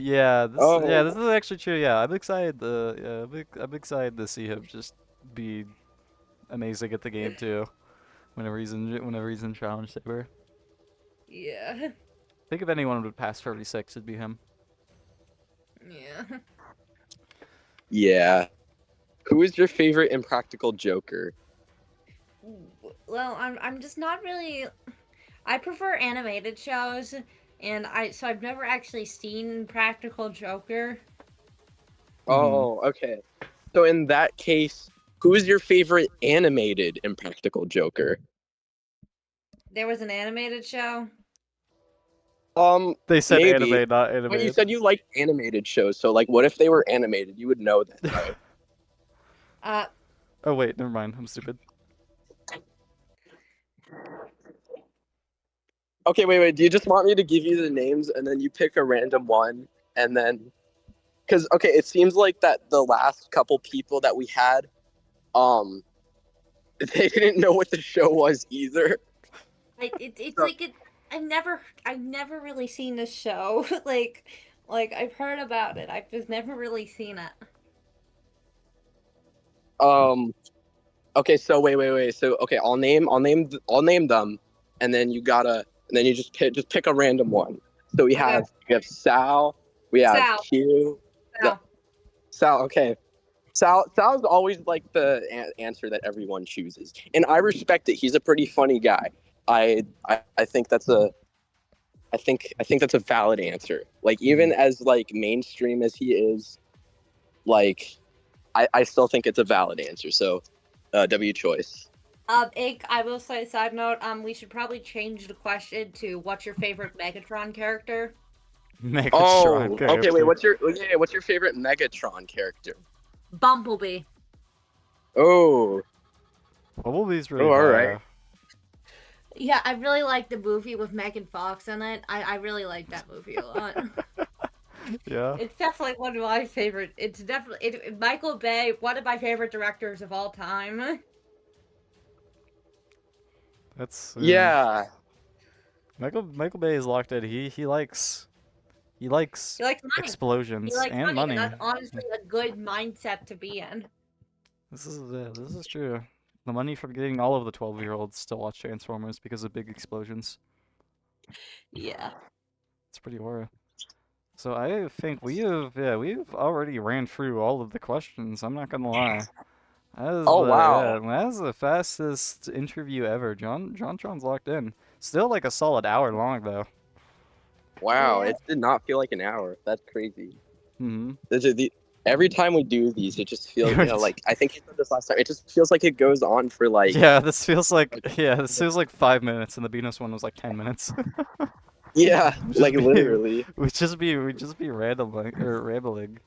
Oh, this is actually true. Yeah, I'm excited I'm excited to see him just be amazing at the game too. Whenever he's in Challenge Saber. Yeah. Think if anyone would pass 36, it'd be him. Yeah. yeah. Who is your favorite impractical joker? Well, I'm just not really. I prefer animated shows, and I've never actually seen Practical Joker. Oh, okay. So in that case, who is your favorite animated impractical joker? There was an animated show. They said Maybe. anime, not But you animated. said you like animated shows, so like, what if they were animated? You would know that, right? Oh wait, never mind. I'm stupid. Okay, wait. Do you just want me to give you the names and then you pick a random one and then? Because okay, it seems like that the last couple people that we had, they didn't know what the show was either. It's So- like it. I've never really seen this show. like I've heard about it. I've just never really seen it. Okay, so wait. So okay, I'll name them, and then you just pick a random one. So Okay. we have Sal, we have Sal. Q, the, Sal. Sal. Okay, Sal's always like the answer that everyone chooses, and I respect it. He's a pretty funny guy. I think that's a I think that's a valid answer. Like even as like mainstream as he is, like I still think it's a valid answer. So, W choice. Ink, I will say, side note, we should probably change the question to what's your favorite Megatron character? Megatron Oh, okay. Wait, character. what's your favorite Megatron character? Bumblebee. Oh, Bumblebee's really oh, all right. fire. Yeah, I really like the movie with Megan Fox in it. I really like that movie a lot. Yeah. It's definitely one of my favorite. It's definitely Michael Bay, one of my favorite directors of all time. That's Yeah. Michael Bay is locked in. He likes He likes money. He explosions likes and money, and money. that's honestly a good mindset to be in. This is true. The money from getting all of the 12-year-olds to watch Transformers because of big explosions. Yeah. It's pretty horror. So I think we've already ran through all of the questions. I'm not gonna lie. Oh wow. That was the fastest interview ever. JohnTron's locked in. Still like a solid hour long though. Wow. Yeah. It did not feel like an hour. That's crazy. Hmm. Every time we do these, it just feels like I think you said this last time. It just feels like it goes on for like Yeah, this feels like 5 minutes, and the Beanos one was like 10 minutes. yeah, Which like be, literally. we just be rambling.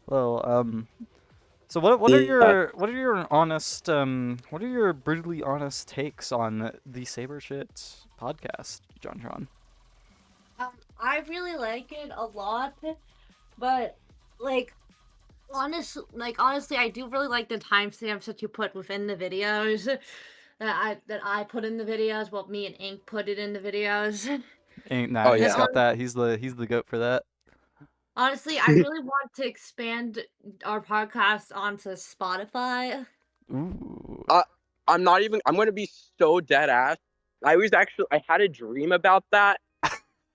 Well, so Yeah. what are your honest what are your brutally honest takes on the Saber Shit podcast, JohnTron? I really like it a lot, but like honestly, I do really like the timestamps that you put within the videos. That I put in the videos. Well, me and Ink put it in the videos. Ain't Oh nah, he's And yeah. got that. He's the goat for that. honestly, I really want to expand our podcast onto Spotify. Ooh. Uh, I'm going to be so dead ass. I had a dream about that,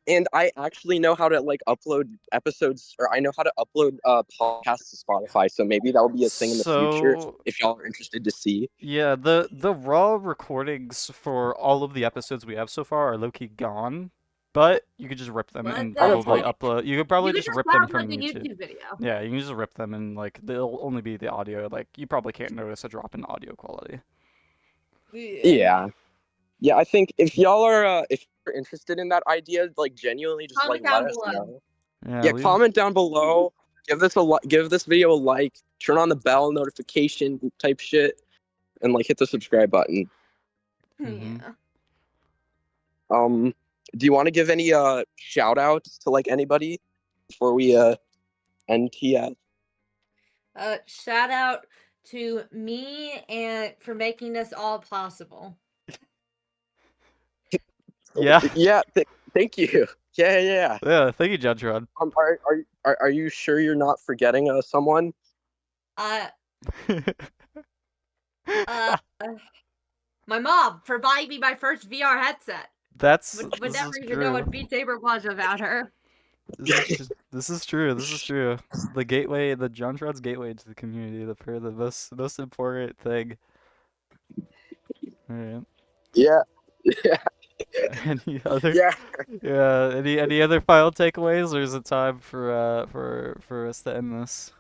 and I actually know how to like upload episodes, or I know how to upload podcasts to Spotify. So maybe that'll be a thing in the future So if y'all are interested to see. yeah, the raw recordings for all of the episodes we have so far are low-key gone, but you could just rip them What and the Oh, that's probably fine. heck? upload. You could You probably could just just rip them have like from a YouTube. YouTube video. Yeah, you can just rip them and like they'll only be the audio. Like you probably can't notice a drop in audio quality. Yeah. Yeah, yeah. I think if you're interested in that idea, like genuinely, just like Comment let down us below. know. Yeah, Yeah, leave. comment down below. Give this video a like. Turn on the bell notification type shit, and like hit the subscribe button. Mm-hmm. Yeah. Do you want to give any shout outs to like anybody before we end TS? Shout out to me and for making this all possible. Yeah. Yeah. Thank you. Yeah. Yeah. Thank you, JohnTron. Are you sure you're not forgetting someone? Uh, uh, my mom for buying me my first VR headset. This Would is never even know true. what Beat Saber was without her. This is true. This is true. The gateway, the JohnTron's gateway to the community, the most important thing. All right. Yeah. Yeah. Any other? Yeah. Yeah. Any other final takeaways, or is it time for us to end this?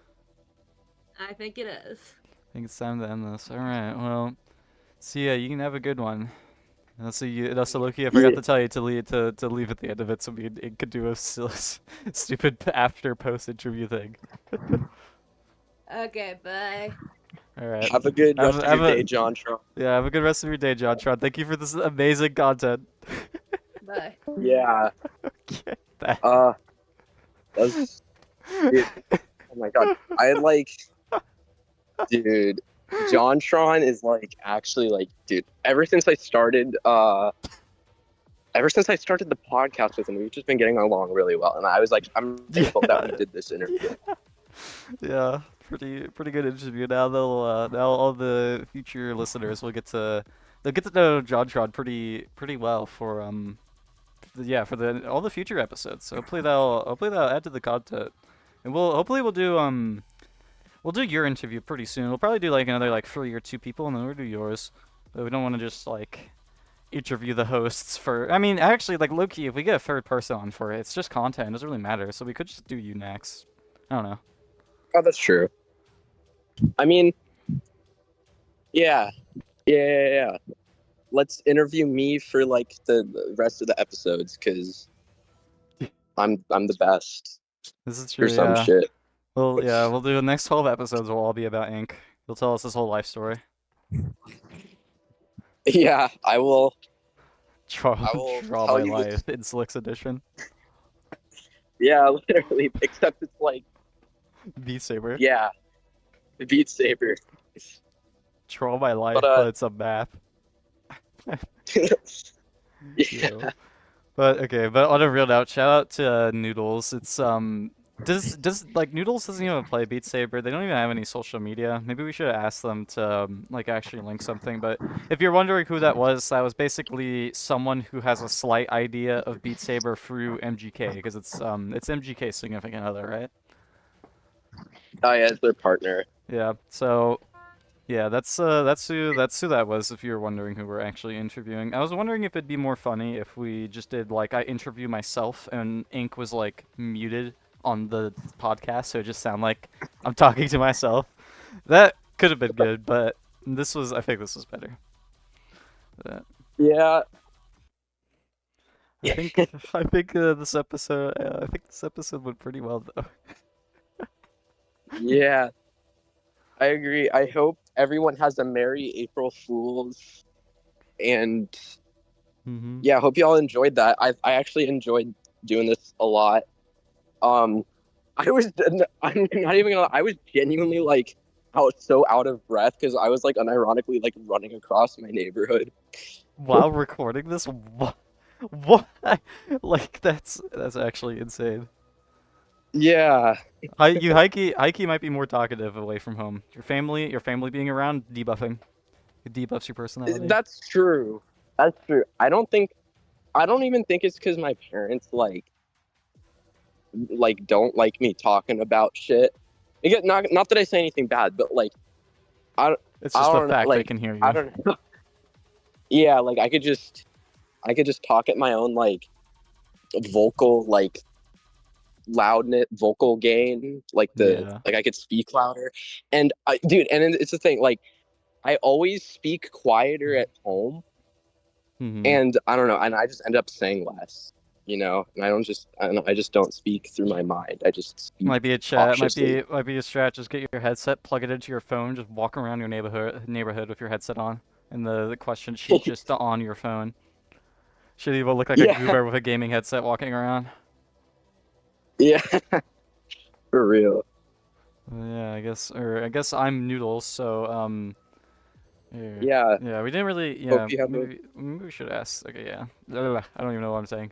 I think it is. I think it's time to end this. All right. Well, see ya. You can have a good one. And also, Loki, I forgot to tell you to leave at the end of it, so it could do a stupid after post interview thing. Okay, bye. All right. Have a good rest of have your day, JohnTron. Yeah, have a good rest of your day, JohnTron. Thank you for this amazing content. Bye. Yeah. Okay, that- That's dude. Oh my god. I like, dude. JohnTron is like actually like, dude. Ever since I started the podcast with him, we've just been getting along really well, and I was like, I'm thankful that we did this interview. Yeah, pretty good interview. Now now all the future listeners will get to know JohnTron pretty well for yeah, for the all the future episodes. So hopefully that'll add to the content. And we'll do we'll do your interview pretty soon. We'll probably do like another like 3 or 2 people, and then we'll do yours. But we don't want to just like interview the hosts for. I mean, actually, like low key, if we get a third person on for it, it's just content. It doesn't really matter. So we could just do you next. I don't know. Oh, that's true. I mean, yeah. Let's interview me for like the rest of the episodes because I'm the best This is or true. some Yeah. shit. Well, yeah. We'll do the next 12 episodes. Will all be about Ink. He'll tell us his whole life story. Yeah, I will Draw, draw tell my you. life in Slicks edition. Yeah, literally. Except it's like, Beat Saber. yeah, the Beat Saber. Draw my life, But but it's a map. yeah. Yo. But okay, but on a real note, shout out to Noodles. It's does like Noodles doesn't even play Beat Saber. They don't even have any social media. Maybe we should ask them to like actually link something. But if you're wondering who that was basically someone who has a slight idea of Beat Saber through MGK because it's MGK's significant other, right? Oh yeah, it's their partner. Yeah. So yeah, that's who that was. If you're wondering who we're actually interviewing, I was wondering if it'd be more funny if we just did like I interview myself and Ink was like muted on the podcast, so it just sound like I'm talking to myself. That could have been good, but I think this was better. Yeah. I think this episode went pretty well though. Yeah, I agree. I hope everyone has a Merry April Fools, and yeah, I hope you all enjoyed that. I actually enjoyed doing this a lot. I'm not even gonna. I was genuinely like so out of breath because I was like unironically like running across my neighborhood While recording this, what? Like that's actually insane. Yeah, Heike might be more talkative away from home. Your family being around, debuffing. It debuffs your personality. that's true. That's true. I don't even think it's because my parents don't like me talking about shit. Again, not that I say anything bad, but like It's I just the don't know, fact they like can hear you. I don't know. Yeah, like I could just talk at my own like vocal like loudness, vocal gain, like Yeah. like I could speak louder. And it's the thing, like I always speak quieter at home, and I don't know, and I just end up saying less, and I just don't speak through my mind. I just speak Might be a chat. cautiously. Might be a strat. Just get your headset, plug it into your phone, just walk around your neighborhood with your headset on, and the question sheet just on your phone. Should even look like a Yeah. goober with a gaming headset walking around. Yeah, for real. Yeah, I guess I'm Noodles. So Yeah. yeah, we didn't really. Yeah, Hope you have maybe we should ask. Okay, yeah. I don't even know what I'm saying.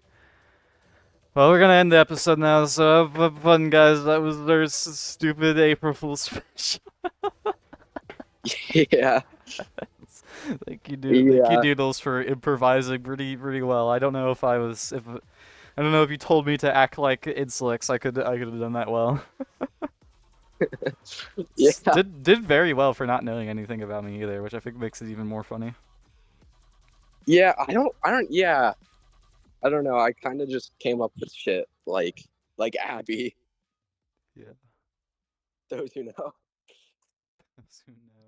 Well, we're gonna end the episode now. So have fun, guys. That was their stupid April Fool's special. Yeah. Thank you, Yeah. Doodles, for improvising pretty well. I don't know if I don't know if you told me to act like Inslicks, I could have done that well. Yeah. Did very well for not knowing anything about me either, which I think makes it even more funny. Yeah, yeah. I don't know. I kind of just came up with shit like Abby. Yeah. Those who know. Soon now.